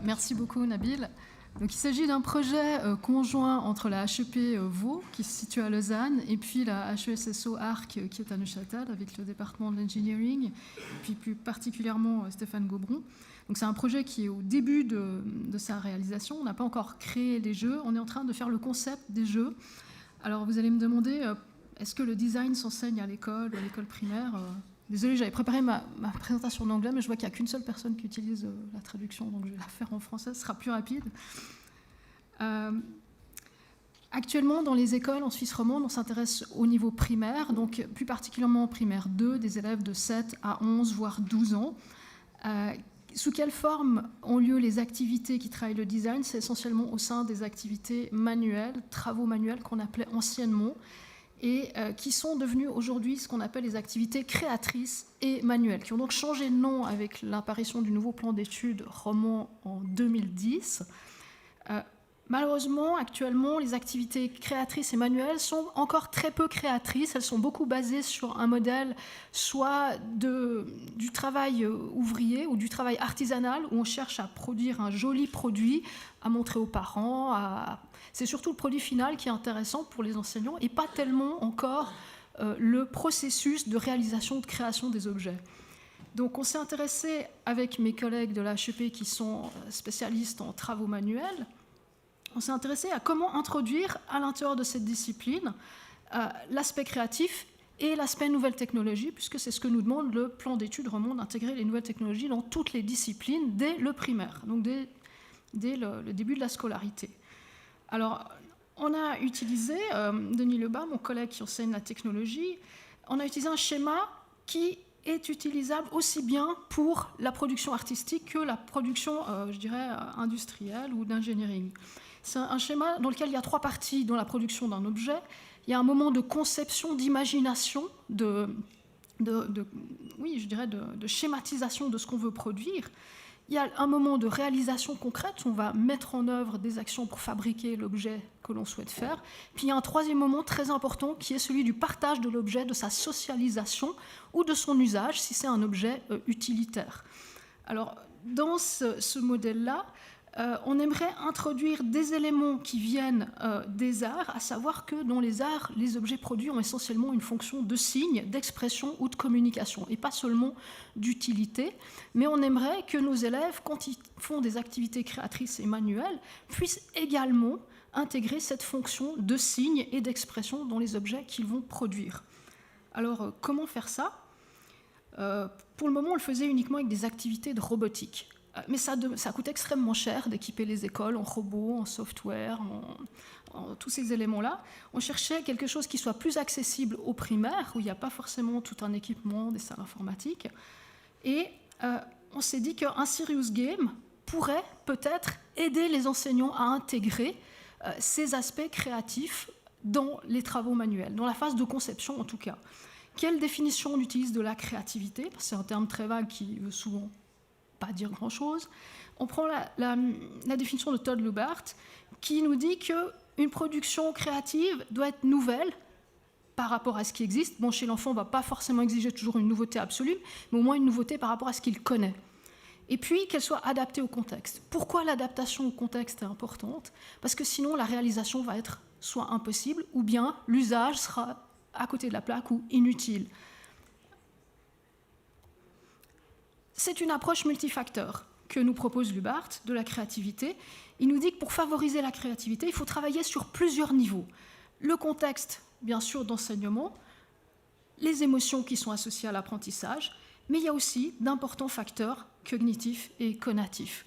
Merci beaucoup, Nabil. Donc, il s'agit d'un projet conjoint entre la HEP Vaud, qui se situe à Lausanne, et puis la HESSO Arc, qui est à Neuchâtel, avec le département de l'engineering, puis plus particulièrement Stéphane Gaubron. Donc, c'est un projet qui est au début de sa réalisation. On n'a pas encore créé les jeux. On est en train de faire le concept des jeux. Alors, vous allez me demander, est-ce que le design s'enseigne à l'école ou à l'école primaire Désolée, j'avais préparé ma présentation en anglais, mais je vois qu'il n'y a qu'une seule personne qui utilise la traduction, donc je vais la faire en français, ce sera plus rapide. Actuellement, dans les écoles en Suisse romande, on s'intéresse au niveau primaire, donc plus particulièrement en primaire 2, des élèves de 7 à 11, voire 12 ans. Sous quelle forme ont lieu les activités qui travaillent le design? C'est essentiellement au sein des activités manuelles, travaux manuels qu'on appelait anciennement, et qui sont devenues aujourd'hui ce qu'on appelle les activités créatrices et manuelles, qui ont donc changé de nom avec l'apparition du nouveau plan d'études roman en 2010. Malheureusement, actuellement, les activités créatrices et manuelles sont encore très peu créatrices. Elles sont beaucoup basées sur un modèle soit du travail ouvrier ou du travail artisanal, où on cherche à produire un joli produit, à montrer aux parents. C'est surtout le produit final qui est intéressant pour les enseignants et pas tellement encore le processus de réalisation, de création des objets. Donc on s'est intéressé avec mes collègues de la HEP qui sont spécialistes en travaux manuels. On s'est intéressé à comment introduire à l'intérieur de cette discipline l'aspect créatif et l'aspect nouvelles technologies, puisque c'est ce que nous demande le plan d'études roman, d'intégrer les nouvelles technologies dans toutes les disciplines dès le primaire, donc dès le début de la scolarité. Alors, on a utilisé, Denis Lebas, mon collègue qui enseigne la technologie, on a utilisé un schéma qui est utilisable aussi bien pour la production artistique que la production, je dirais, industrielle ou d'engineering. C'est un schéma dans lequel il y a 3 parties dans la production d'un objet. Il y a un moment de conception, d'imagination, de schématisation de ce qu'on veut produire. Il y a un moment de réalisation concrète, où on va mettre en œuvre des actions pour fabriquer l'objet que l'on souhaite faire. Puis il y a un 3e moment très important qui est celui du partage de l'objet, de sa socialisation ou de son usage, si c'est un objet utilitaire. Alors, dans ce modèle-là, on aimerait introduire des éléments qui viennent des arts, à savoir que dans les arts, les objets produits ont essentiellement une fonction de signe, d'expression ou de communication, et pas seulement d'utilité. Mais on aimerait que nos élèves, quand ils font des activités créatrices et manuelles, puissent également intégrer cette fonction de signe et d'expression dans les objets qu'ils vont produire. Alors, comment faire ça? Pour le moment, on le faisait uniquement avec des activités de robotique. Mais ça coûte extrêmement cher d'équiper les écoles en robots, en software, en tous ces éléments-là. On cherchait quelque chose qui soit plus accessible aux primaires, où il n'y a pas forcément tout un équipement, des salles informatiques. Et on s'est dit qu'un serious game pourrait peut-être aider les enseignants à intégrer ces aspects créatifs dans les travaux manuels, dans la phase de conception en tout cas. Quelle définition on utilise de la créativité? C'est un terme très vague qui veut souvent pas dire grand-chose. On prend la définition de Todd Lubart qui nous dit qu'une production créative doit être nouvelle par rapport à ce qui existe. Bon, chez l'enfant, on ne va pas forcément exiger toujours une nouveauté absolue, mais au moins une nouveauté par rapport à ce qu'il connaît. Et puis, qu'elle soit adaptée au contexte. Pourquoi l'adaptation au contexte est importante? Parce que sinon, la réalisation va être soit impossible, ou bien l'usage sera à côté de la plaque ou inutile. C'est une approche multifacteur que nous propose Lubart de la créativité. Il nous dit que pour favoriser la créativité, il faut travailler sur plusieurs niveaux. Le contexte, bien sûr, d'enseignement, les émotions qui sont associées à l'apprentissage, mais il y a aussi d'importants facteurs cognitifs et conatifs.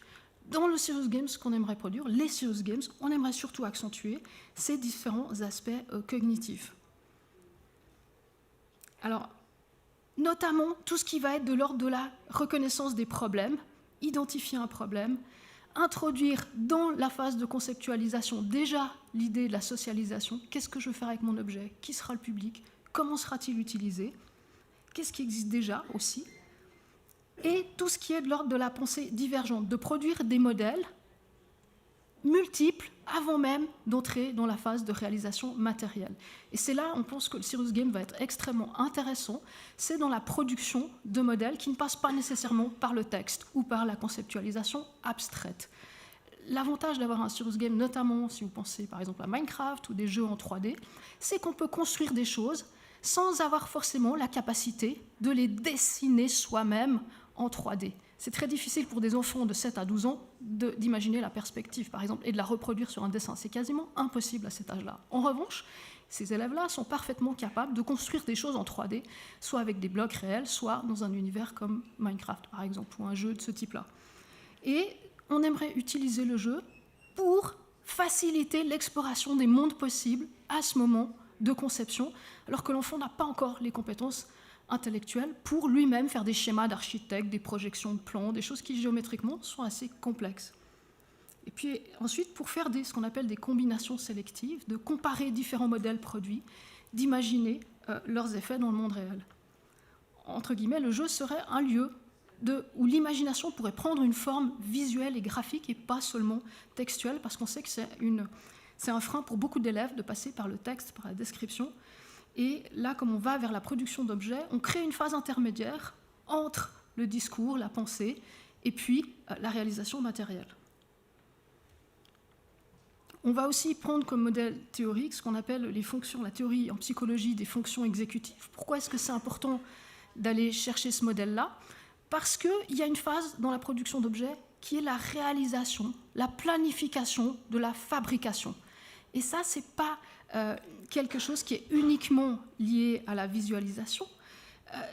Dans le Serious Games qu'on aimerait produire, les Serious Games, on aimerait surtout accentuer ces différents aspects cognitifs. Alors, notamment tout ce qui va être de l'ordre de la reconnaissance des problèmes, identifier un problème, introduire dans la phase de conceptualisation déjà l'idée de la socialisation. Qu'est-ce que je veux faire avec mon objet? Qui sera le public? Comment sera-t-il utilisé? Qu'est-ce qui existe déjà aussi? Et tout ce qui est de l'ordre de la pensée divergente, de produire des modèles multiples avant même d'entrer dans la phase de réalisation matérielle. Et c'est là, on pense que le serious game va être extrêmement intéressant, c'est dans la production de modèles qui ne passent pas nécessairement par le texte ou par la conceptualisation abstraite. L'avantage d'avoir un serious game, notamment si vous pensez par exemple à Minecraft ou des jeux en 3D, c'est qu'on peut construire des choses sans avoir forcément la capacité de les dessiner soi-même en 3D. C'est très difficile pour des enfants de 7 à 12 ans d'imaginer la perspective, par exemple, et de la reproduire sur un dessin. C'est quasiment impossible à cet âge-là. En revanche, ces élèves-là sont parfaitement capables de construire des choses en 3D, soit avec des blocs réels, soit dans un univers comme Minecraft, par exemple, ou un jeu de ce type-là. Et on aimerait utiliser le jeu pour faciliter l'exploration des mondes possibles à ce moment de conception, alors que l'enfant n'a pas encore les compétences intellectuelles pour lui-même faire des schémas d'architecte, des projections de plans, des choses qui géométriquement sont assez complexes. Et puis ensuite, pour faire ce qu'on appelle des combinations sélectives, de comparer différents modèles produits, d'imaginer leurs effets dans le monde réel. Entre guillemets, le jeu serait un lieu où l'imagination pourrait prendre une forme visuelle et graphique et pas seulement textuelle, parce qu'on sait que c'est un frein pour beaucoup d'élèves de passer par le texte, par la description. Et là, comme on va vers la production d'objets, on crée une phase intermédiaire entre le discours, la pensée, et puis la réalisation matérielle. On va aussi prendre comme modèle théorique ce qu'on appelle les fonctions, la théorie en psychologie des fonctions exécutives. Pourquoi est-ce que c'est important d'aller chercher ce modèle-là? Parce qu'il y a une phase dans la production d'objets qui est la réalisation, la planification de la fabrication. Et ça, ce n'est pas quelque chose qui est uniquement lié à la visualisation.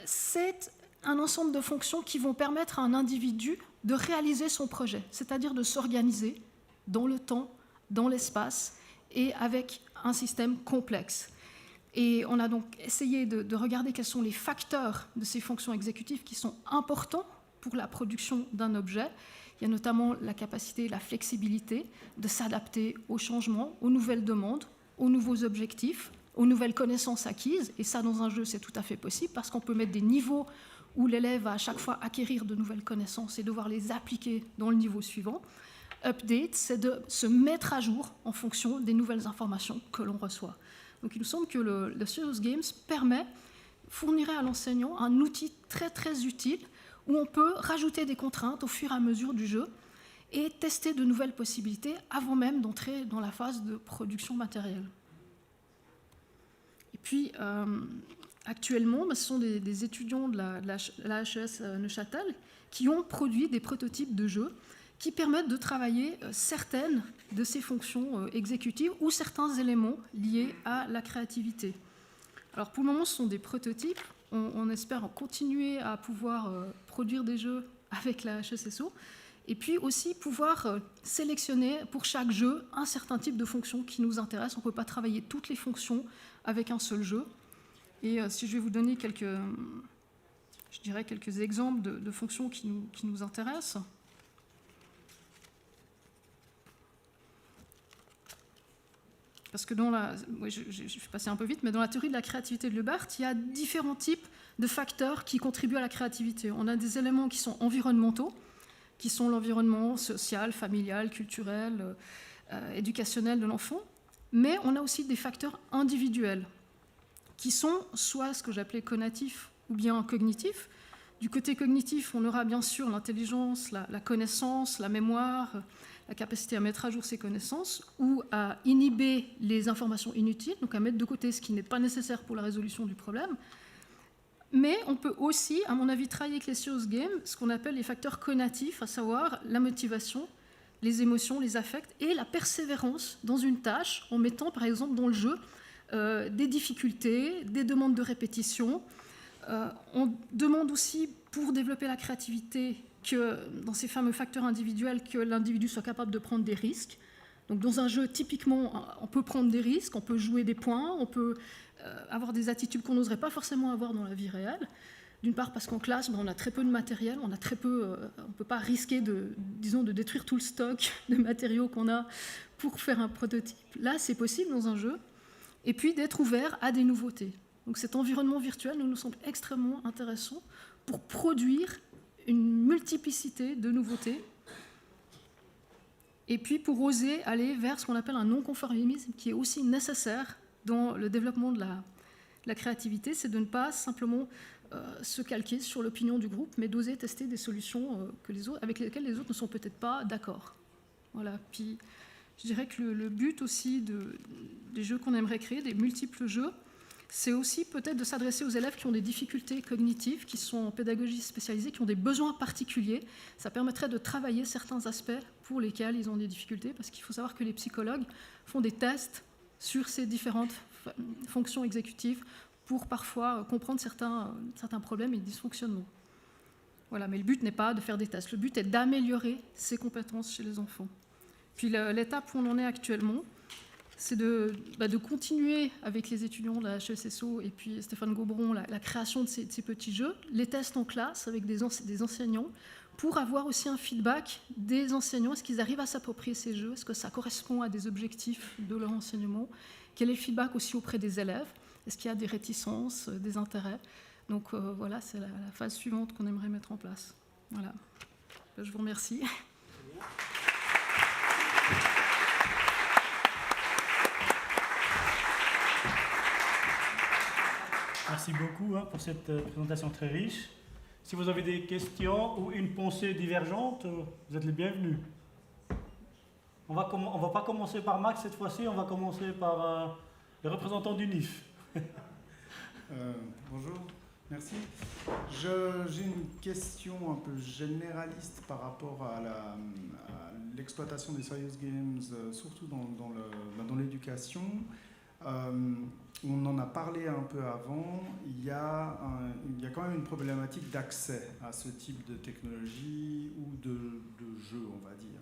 C'est un ensemble de fonctions qui vont permettre à un individu de réaliser son projet, c'est-à-dire de s'organiser dans le temps, dans l'espace et avec un système complexe. Et on a donc essayé de regarder quels sont les facteurs de ces fonctions exécutives qui sont importants pour la production d'un objet. Il y a notamment la capacité, la flexibilité de s'adapter aux changements, aux nouvelles demandes, aux nouveaux objectifs, aux nouvelles connaissances acquises. Et ça, dans un jeu, c'est tout à fait possible parce qu'on peut mettre des niveaux où l'élève va à chaque fois acquérir de nouvelles connaissances et devoir les appliquer dans le niveau suivant. Update, c'est de se mettre à jour en fonction des nouvelles informations que l'on reçoit. Donc il nous semble que le Serious Games fournirait à l'enseignant un outil très très utile où on peut rajouter des contraintes au fur et à mesure du jeu et tester de nouvelles possibilités avant même d'entrer dans la phase de production matérielle. Et puis, actuellement, ce sont des étudiants de la HES Neuchâtel qui ont produit des prototypes de jeux qui permettent de travailler certaines de ces fonctions exécutives ou certains éléments liés à la créativité. Alors pour le moment, ce sont des prototypes. On espère continuer à pouvoir produire des jeux avec la HESSO et puis aussi pouvoir sélectionner pour chaque jeu un certain type de fonction qui nous intéresse. On ne peut pas travailler toutes les fonctions avec un seul jeu. Et si je vais vous donner quelques exemples de fonctions qui nous intéressent. Parce que je vais passer un peu vite, mais dans la théorie de la créativité de Lebart, il y a différents types de facteurs qui contribuent à la créativité. On a des éléments qui sont environnementaux, qui sont l'environnement social, familial, culturel, éducationnel de l'enfant, mais on a aussi des facteurs individuels, qui sont soit ce que j'appelais connatifs ou bien cognitifs. Du côté cognitif, on aura bien sûr l'intelligence, la connaissance, la mémoire, la capacité à mettre à jour ses connaissances ou à inhiber les informations inutiles, donc à mettre de côté ce qui n'est pas nécessaire pour la résolution du problème. Mais on peut aussi, à mon avis, travailler avec les serious games, ce qu'on appelle les facteurs connatifs, à savoir la motivation, les émotions, les affects et la persévérance dans une tâche, en mettant par exemple dans le jeu des difficultés, des demandes de répétition. On demande aussi, pour développer la créativité, que dans ces fameux facteurs individuels, que l'individu soit capable de prendre des risques. Donc dans un jeu, typiquement, on peut prendre des risques, on peut jouer des points, on peut avoir des attitudes qu'on n'oserait pas forcément avoir dans la vie réelle. D'une part parce qu'en classe, on a très peu de matériel, on ne peut pas risquer de détruire tout le stock de matériaux qu'on a pour faire un prototype. Là, c'est possible dans un jeu. Et puis d'être ouvert à des nouveautés. Donc cet environnement virtuel nous semble extrêmement intéressant pour produire une multiplicité de nouveautés Et puis pour oser aller vers ce qu'on appelle un non-conformisme, qui est aussi nécessaire dans le développement de la créativité, c'est de ne pas simplement se calquer sur l'opinion du groupe, mais d'oser tester des solutions avec lesquelles les autres ne sont peut-être pas d'accord. Voilà. Puis je dirais que le but aussi des jeux qu'on aimerait créer, des multiples jeux, c'est aussi peut-être de s'adresser aux élèves qui ont des difficultés cognitives, qui sont en pédagogie spécialisée, qui ont des besoins particuliers. Ça permettrait de travailler certains aspects pour lesquels ils ont des difficultés, parce qu'il faut savoir que les psychologues font des tests sur ces différentes fonctions exécutives pour parfois comprendre certains problèmes et dysfonctionnements. Voilà, mais le but n'est pas de faire des tests, le but est d'améliorer ces compétences chez les enfants. Puis l'étape où on en est actuellement, c'est de continuer avec les étudiants de la HESSO et puis Stéphane Gobron la création de ces petits jeux, les tests en classe avec des enseignants, pour avoir aussi un feedback des enseignants. Est-ce qu'ils arrivent à s'approprier ces jeux? Est-ce que ça correspond à des objectifs de leur enseignement? Quel est le feedback aussi auprès des élèves? Est-ce qu'il y a des réticences, des intérêts? Donc voilà, c'est la phase suivante qu'on aimerait mettre en place. Voilà. Je vous remercie. Merci beaucoup pour cette présentation très riche. Si vous avez des questions ou une pensée divergente, vous êtes les bienvenus. On va pas commencer par Max cette fois-ci, on va commencer par le représentant du NIF. Bonjour, merci. J'ai une question un peu généraliste par rapport à l'exploitation des serious games, surtout dans l'éducation. On en a parlé un peu avant, il y a quand même une problématique d'accès à ce type de technologie ou de jeu, on va dire.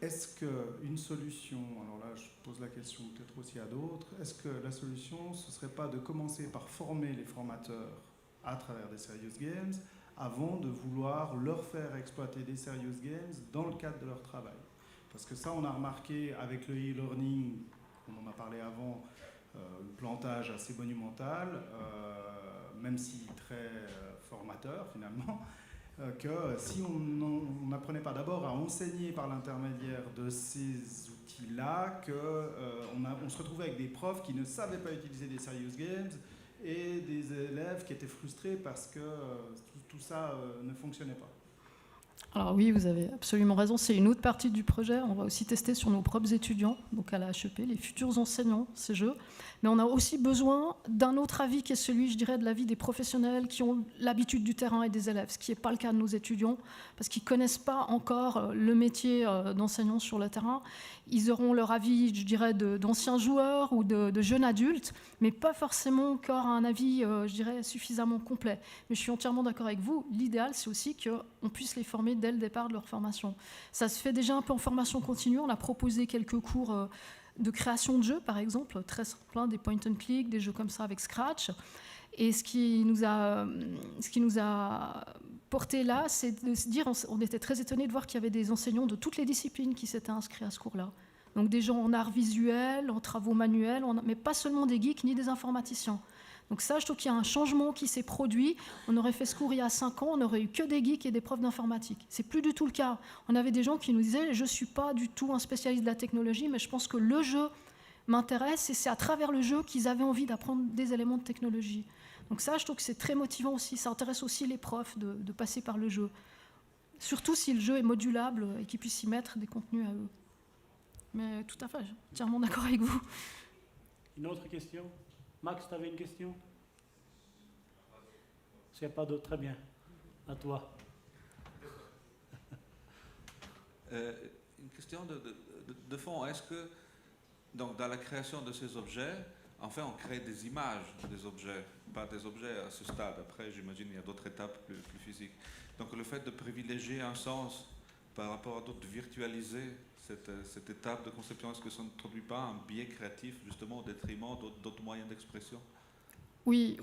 Est-ce qu'une solution, alors là je pose la question peut-être aussi à d'autres, est-ce que la solution ce ne serait pas de commencer par former les formateurs à travers des serious games avant de vouloir leur faire exploiter des serious games dans le cadre de leur travail? Parce que ça on a remarqué avec le e-learning, on en a parlé avant, le plantage assez monumental, même si très formateur finalement, que si on n'apprenait pas d'abord à enseigner par l'intermédiaire de ces outils-là, qu'on se retrouvait avec des profs qui ne savaient pas utiliser des serious games et des élèves qui étaient frustrés parce que tout ça ne fonctionnait pas. Alors oui, vous avez absolument raison, c'est une autre partie du projet. On va aussi tester sur nos propres étudiants, donc à la HEP, les futurs enseignants, ces jeux. Mais on a aussi besoin d'un autre avis qui est celui, je dirais, de l'avis des professionnels qui ont l'habitude du terrain et des élèves, ce qui n'est pas le cas de nos étudiants, parce qu'ils ne connaissent pas encore le métier d'enseignant sur le terrain. Ils auront leur avis, je dirais, d'anciens joueurs ou de jeunes adultes, mais pas forcément encore un avis, je dirais, suffisamment complet. Mais je suis entièrement d'accord avec vous. L'idéal, c'est aussi qu'on puisse les former dès le départ de leur formation. Ça se fait déjà un peu en formation continue. On a proposé quelques cours de création de jeux, par exemple, très simple, des point and click, des jeux comme ça avec Scratch. Et ce qui nous a porté là, c'est de se dire, on était très étonnés de voir qu'il y avait des enseignants de toutes les disciplines qui s'étaient inscrits à ce cours-là. Donc des gens en arts visuels, en travaux manuels, mais pas seulement des geeks ni des informaticiens. Donc ça, je trouve qu'il y a un changement qui s'est produit. On aurait fait ce cours il y a 5 ans, on n'aurait eu que des geeks et des profs d'informatique. C'est plus du tout le cas. On avait des gens qui nous disaient « je ne suis pas du tout un spécialiste de la technologie, mais je pense que le jeu m'intéresse » et c'est à travers le jeu qu'ils avaient envie d'apprendre des éléments de technologie. Donc ça, je trouve que c'est très motivant aussi. Ça intéresse aussi les profs de passer par le jeu. Surtout si le jeu est modulable et qu'ils puissent y mettre des contenus à eux. Mais tout à fait, je suis entièrement d'accord avec vous. Une autre question? Max, tu avais une question? S'il n'y a pas d'autre, très bien. À toi. Une question de fond. Est-ce que, donc, dans la création de ces objets, en fait, on crée des images des objets, pas des objets à ce stade. Après, j'imagine qu'il y a d'autres étapes plus physiques. Donc, le fait de privilégier un sens par rapport à d'autres, de virtualiser cette étape de conception, est-ce que ça ne produit pas un biais créatif, justement, au détriment d'autres moyens d'expression? Oui,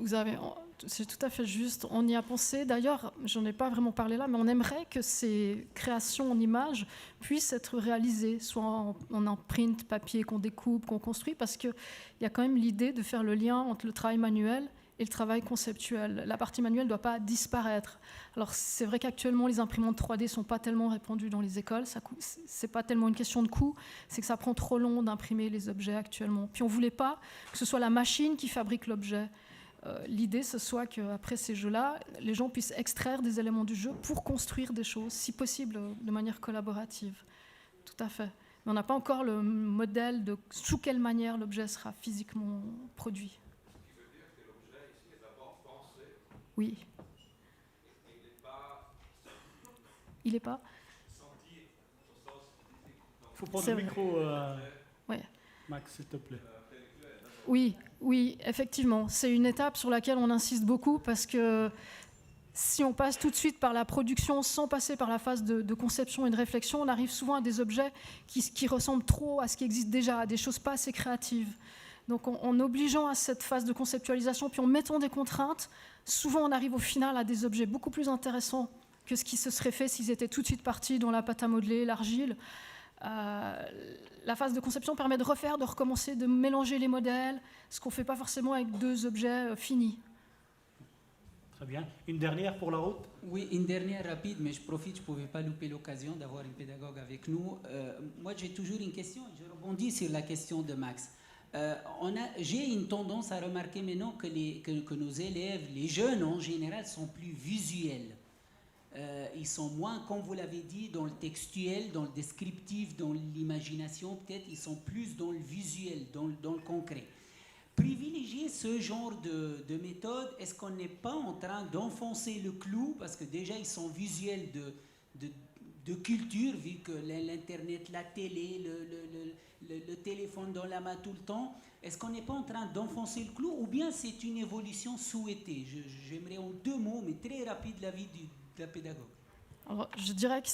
c'est tout à fait juste. On y a pensé. D'ailleurs, j'en ai pas vraiment parlé là, mais on aimerait que ces créations en images puissent être réalisées, soit en imprint, papier qu'on découpe, qu'on construit, parce qu'il y a quand même l'idée de faire le lien entre le travail manuel et le travail conceptuel. La partie manuelle ne doit pas disparaître. Alors c'est vrai qu'actuellement les imprimantes 3D ne sont pas tellement répandues dans les écoles, ce n'est pas tellement une question de coût, c'est que ça prend trop long d'imprimer les objets actuellement. Puis on ne voulait pas que ce soit la machine qui fabrique l'objet. L'idée, ce soit qu'après ces jeux-là, les gens puissent extraire des éléments du jeu pour construire des choses, si possible de manière collaborative. Tout à fait. Mais on n'a pas encore le modèle de sous quelle manière l'objet sera physiquement produit. Oui. Il n'est pas. Il faut prendre le micro, Ouais. Max, s'il te plaît. Oui, effectivement. C'est une étape sur laquelle on insiste beaucoup parce que si on passe tout de suite par la production sans passer par la phase de conception et de réflexion, on arrive souvent à des objets qui ressemblent trop à ce qui existe déjà, à des choses pas assez créatives. Donc en obligeant à cette phase de conceptualisation, puis en mettant des contraintes, souvent on arrive au final à des objets beaucoup plus intéressants que ce qui se serait fait s'ils étaient tout de suite partis dans la pâte à modeler, l'argile. La phase de conception permet de refaire, de recommencer, de mélanger les modèles, ce qu'on ne fait pas forcément avec 2 objets finis. Très bien. Une dernière pour la route? Oui, une dernière rapide, mais je profite, je ne pouvais pas louper l'occasion d'avoir une pédagogue avec nous. Moi, j'ai toujours une question, je rebondis sur la question de Max. J'ai une tendance à remarquer maintenant que nos élèves, les jeunes en général, sont plus visuels. Ils sont moins, comme vous l'avez dit, dans le textuel, dans le descriptif, dans l'imagination, peut-être, ils sont plus dans le visuel, dans le concret. Privilégier ce genre de méthode, est-ce qu'on n'est pas en train d'enfoncer le clou, parce que déjà ils sont visuels de culture, vu que l'Internet, la télé, le téléphone dans la main tout le temps, est-ce qu'on n'est pas en train d'enfoncer le clou, ou bien c'est une évolution souhaitée? J'aimerais en 2 mots, mais très rapide, l'avis de la pédagogue. Alors, je dirais que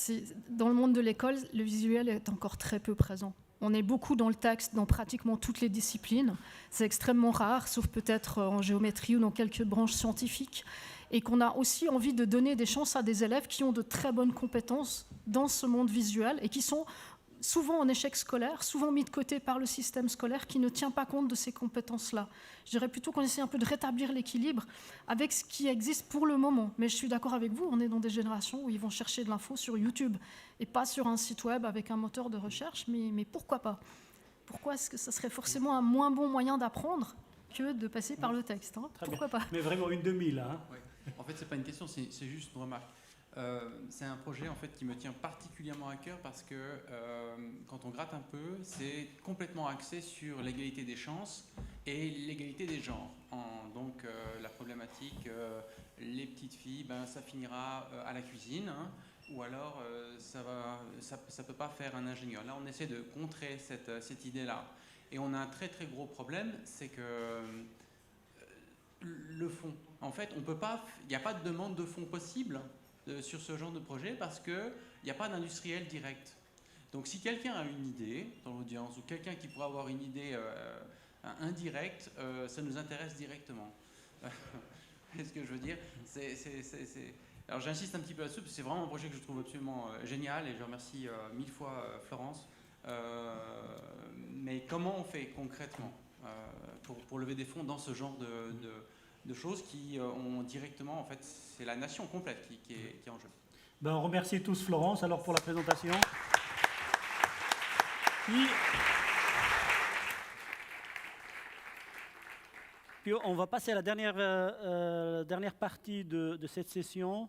dans le monde de l'école, le visuel est encore très peu présent. On est beaucoup dans le texte, dans pratiquement toutes les disciplines. C'est extrêmement rare, sauf peut-être en géométrie ou dans quelques branches scientifiques. Et qu'on a aussi envie de donner des chances à des élèves qui ont de très bonnes compétences dans ce monde visuel et qui sont souvent en échec scolaire, souvent mis de côté par le système scolaire qui ne tient pas compte de ces compétences-là. Je dirais plutôt qu'on essaie un peu de rétablir l'équilibre avec ce qui existe pour le moment. Mais je suis d'accord avec vous, on est dans des générations où ils vont chercher de l'info sur YouTube et pas sur un site web avec un moteur de recherche, mais pourquoi pas? Pourquoi est-ce que ça serait forcément un moins bon moyen d'apprendre que de passer par le texte, hein? Pourquoi pas? Mais vraiment une demi, là. Hein. Ouais. En fait, c'est pas une question, c'est juste une remarque. C'est un projet en fait qui me tient particulièrement à cœur parce que quand on gratte un peu, c'est complètement axé sur l'égalité des chances et l'égalité des genres. Donc la problématique, les petites filles, ça finira à la cuisine, hein, ou alors ça peut pas faire un ingénieur. Là, on essaie de contrer cette idée-là. Et on a un très très gros problème, c'est que le fond, en fait, il n'y a pas de demande de fonds possible sur ce genre de projet parce qu'il n'y a pas d'industriel direct. Donc si quelqu'un a une idée dans l'audience ou quelqu'un qui pourrait avoir une idée indirecte, ça nous intéresse directement. Qu'est-ce que je veux dire? Alors j'insiste un petit peu là-dessus parce que c'est vraiment un projet que je trouve absolument génial et je remercie 1000 fois Florence. Mais comment on fait concrètement pour lever des fonds dans ce genre de choses qui ont directement, en fait, c'est la nation complète qui est en jeu. On remercie tous Florence alors pour la présentation. Puis on va passer à la dernière partie de cette session.